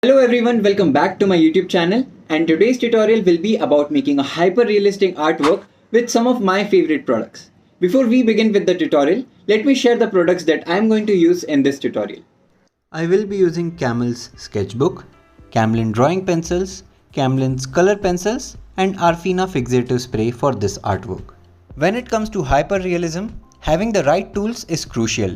Hello everyone, welcome back to my YouTube channel, and today's tutorial will be about making a hyper-realistic artwork with some of my favorite products. Before we begin with the tutorial, let me share the products that I am going to use in this tutorial. I will be using Camel's sketchbook, Camlin drawing pencils, Camlin's color pencils and Arfina fixative spray for this artwork. When it comes to hyper-realism, having the right tools is crucial.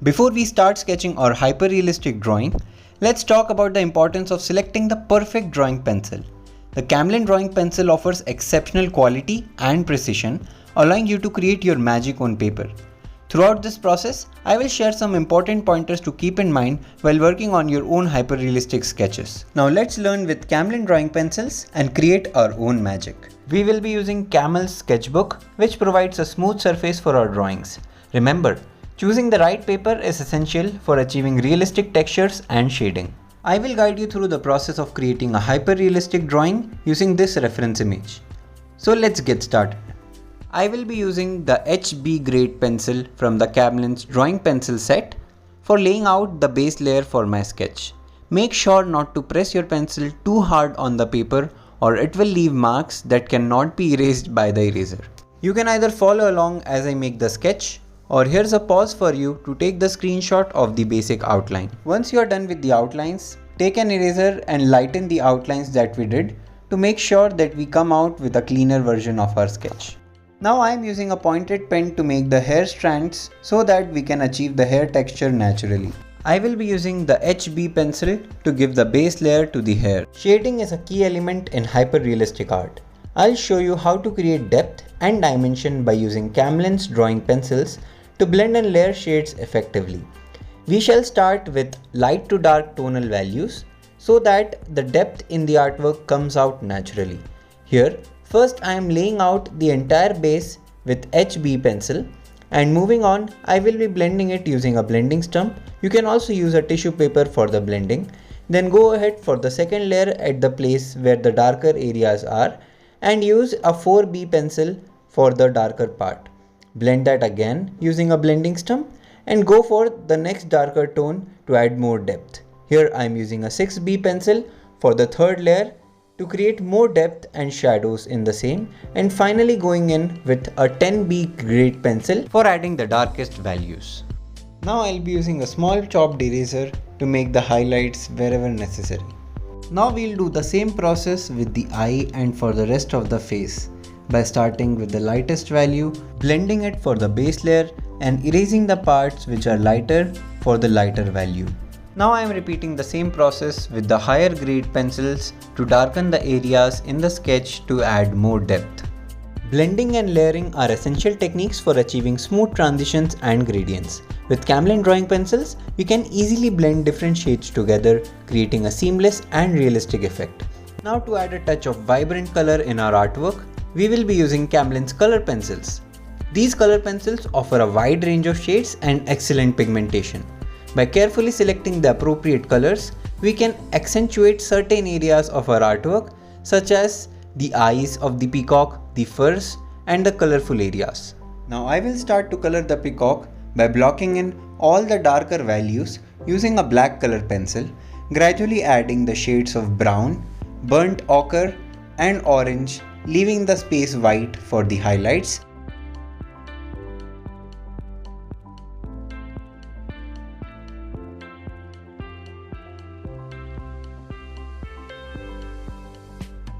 Before we start sketching our hyper-realistic drawing, let's talk about the importance of selecting the perfect drawing pencil. The Camlin drawing pencil offers exceptional quality and precision, allowing you to create your magic on paper. Throughout this process, I will share some important pointers to keep in mind while working on your own hyper-realistic sketches. Now let's learn with Camlin drawing pencils and create our own magic. We will be using Camel's sketchbook, which provides a smooth surface for our drawings. Remember, choosing the right paper is essential for achieving realistic textures and shading. I will guide you through the process of creating a hyper-realistic drawing using this reference image. So let's get started. I will be using the HB grade pencil from the Camlin's drawing pencil set for laying out the base layer for my sketch. Make sure not to press your pencil too hard on the paper or it will leave marks that cannot be erased by the eraser. You can either follow along as I make the sketch, or here's a pause for you to take the screenshot of the basic outline. Once you are done with the outlines, take an eraser and lighten the outlines that we did to make sure that we come out with a cleaner version of our sketch. Now I am using a pointed pen to make the hair strands so that we can achieve the hair texture naturally. I will be using the HB pencil to give the base layer to the hair. Shading is a key element in hyper-realistic art. I'll show you how to create depth and dimension by using Camlin's drawing pencils to blend and layer shades effectively. We shall start with light to dark tonal values so that the depth in the artwork comes out naturally. Here, first I am laying out the entire base with HB pencil, and moving on I will be blending it using a blending stump. You can also use a tissue paper for the blending. Then go ahead for the second layer at the place where the darker areas are and use a 4B pencil for the darker part. Blend that again using a blending stump and go for the next darker tone to add more depth. Here I am using a 6B pencil for the third layer to create more depth and shadows in the same, and finally going in with a 10B grade pencil for adding the darkest values. Now I'll be using a small chopped eraser to make the highlights wherever necessary. Now we'll do the same process with the eye and for the rest of the face by starting with the lightest value, blending it for the base layer and erasing the parts which are lighter for the lighter value. Now I am repeating the same process with the higher grade pencils to darken the areas in the sketch to add more depth. Blending and layering are essential techniques for achieving smooth transitions and gradients. With Camlin drawing pencils, we can easily blend different shades together, creating a seamless and realistic effect. Now to add a touch of vibrant color in our artwork, we will be using Camlin's color pencils. These color pencils offer a wide range of shades and excellent pigmentation. By carefully selecting the appropriate colors, we can accentuate certain areas of our artwork such as the eyes of the peacock, the furs, and the colorful areas. Now I will start to color the peacock by blocking in all the darker values using a black color pencil, gradually adding the shades of brown, burnt ochre, and orange, leaving the space white for the highlights.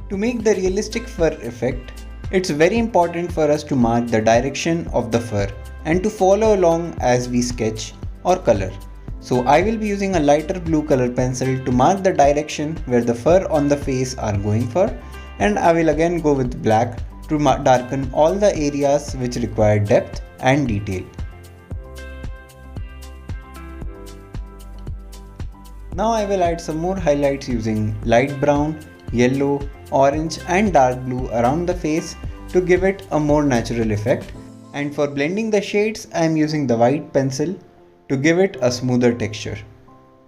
To make the realistic fur effect, it's very important for us to mark the direction of the fur and to follow along as we sketch or color. So I will be using a lighter blue color pencil to mark the direction where the fur on the face are going for, and I will again go with black to darken all the areas which require depth and detail. Now I will add some more highlights using light brown, yellow, orange and dark blue around the face to give it a more natural effect, and for blending the shades I am using the white pencil to give it a smoother texture.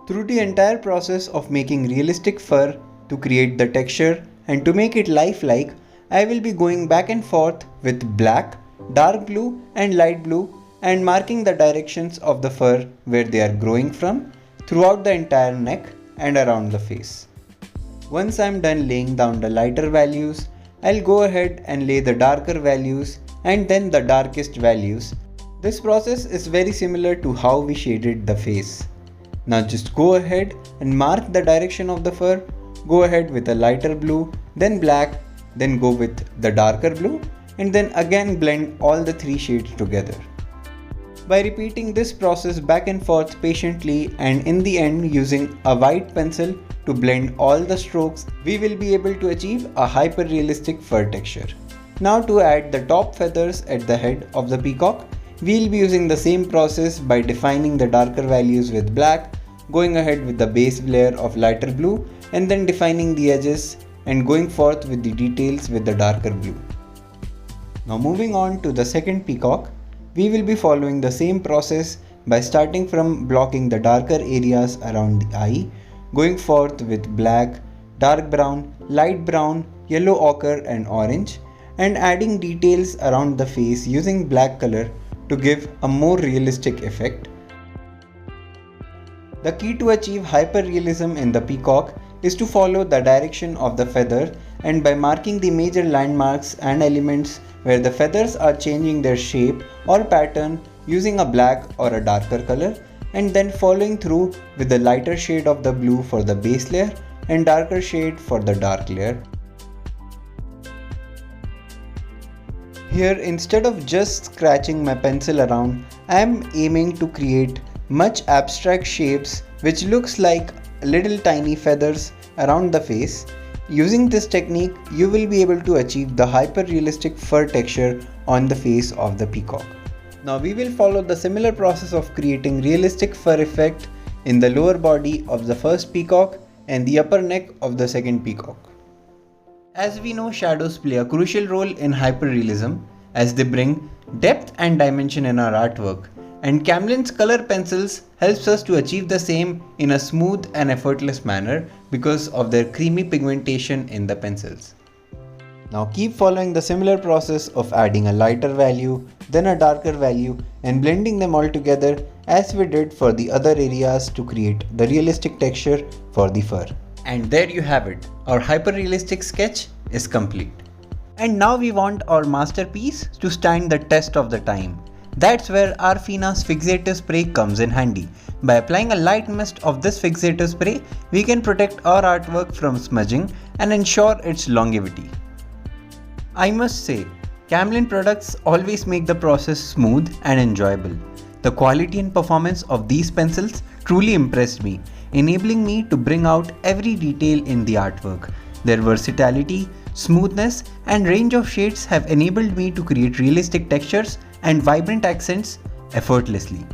Through the entire process of making realistic fur to create the texture and to make it lifelike, I will be going back and forth with black, dark blue and light blue and marking the directions of the fur where they are growing from throughout the entire neck and around the face. Once I'm done laying down the lighter values, I'll go ahead and lay the darker values and then the darkest values. This process is very similar to how we shaded the face. Now just go ahead and mark the direction of the fur. Go ahead with a lighter blue, then black, then go with the darker blue, and then again blend all the three shades together. By repeating this process back and forth patiently and in the end using a white pencil to blend all the strokes, we will be able to achieve a hyper-realistic fur texture. Now to add the top feathers at the head of the peacock, we will be using the same process by defining the darker values with black, going ahead with the base layer of lighter blue, and then defining the edges and going forth with the details with the darker blue. Now moving on to the second peacock, we will be following the same process by starting from blocking the darker areas around the eye, going forth with black, dark brown, light brown, yellow ochre and orange, and adding details around the face using black color to give a more realistic effect. The key to achieve hyper-realism in the peacock is to follow the direction of the feather, and by marking the major landmarks and elements where the feathers are changing their shape or pattern using a black or a darker color, and then following through with the lighter shade of the blue for the base layer and darker shade for the dark layer. Here, instead of just scratching my pencil around, I am aiming to create much abstract shapes which looks like little tiny feathers around the face. Using this technique, you will be able to achieve the hyper-realistic fur texture on the face of the peacock. Now we will follow the similar process of creating realistic fur effect in the lower body of the first peacock and the upper neck of the second peacock. As we know, shadows play a crucial role in hyperrealism as they bring depth and dimension in our artwork, and Camlin's color pencils helps us to achieve the same in a smooth and effortless manner because of their creamy pigmentation in the pencils. Now keep following the similar process of adding a lighter value, then a darker value, and blending them all together as we did for the other areas to create the realistic texture for the fur. And there you have it, our hyper-realistic sketch is complete. And now we want our masterpiece to stand the test of the time. That's where Arfina's fixative spray comes in handy. By applying a light mist of this fixative spray, we can protect our artwork from smudging and ensure its longevity. I must say, Camlin products always make the process smooth and enjoyable. The quality and performance of these pencils truly impressed me, enabling me to bring out every detail in the artwork. Their versatility, smoothness, and range of shades have enabled me to create realistic textures and vibrant accents effortlessly.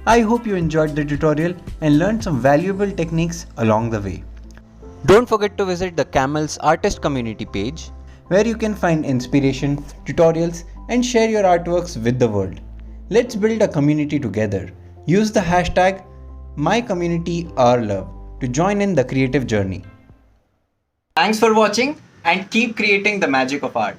I hope you enjoyed the tutorial and learned some valuable techniques along the way. Don't forget to visit the Camel's artist community page, where you can find inspiration, tutorials, and share your artworks with the world. Let's build a community together. Use the hashtag #MyCommunityOurLove to join in the creative journey. Thanks for watching and keep creating the magic of art.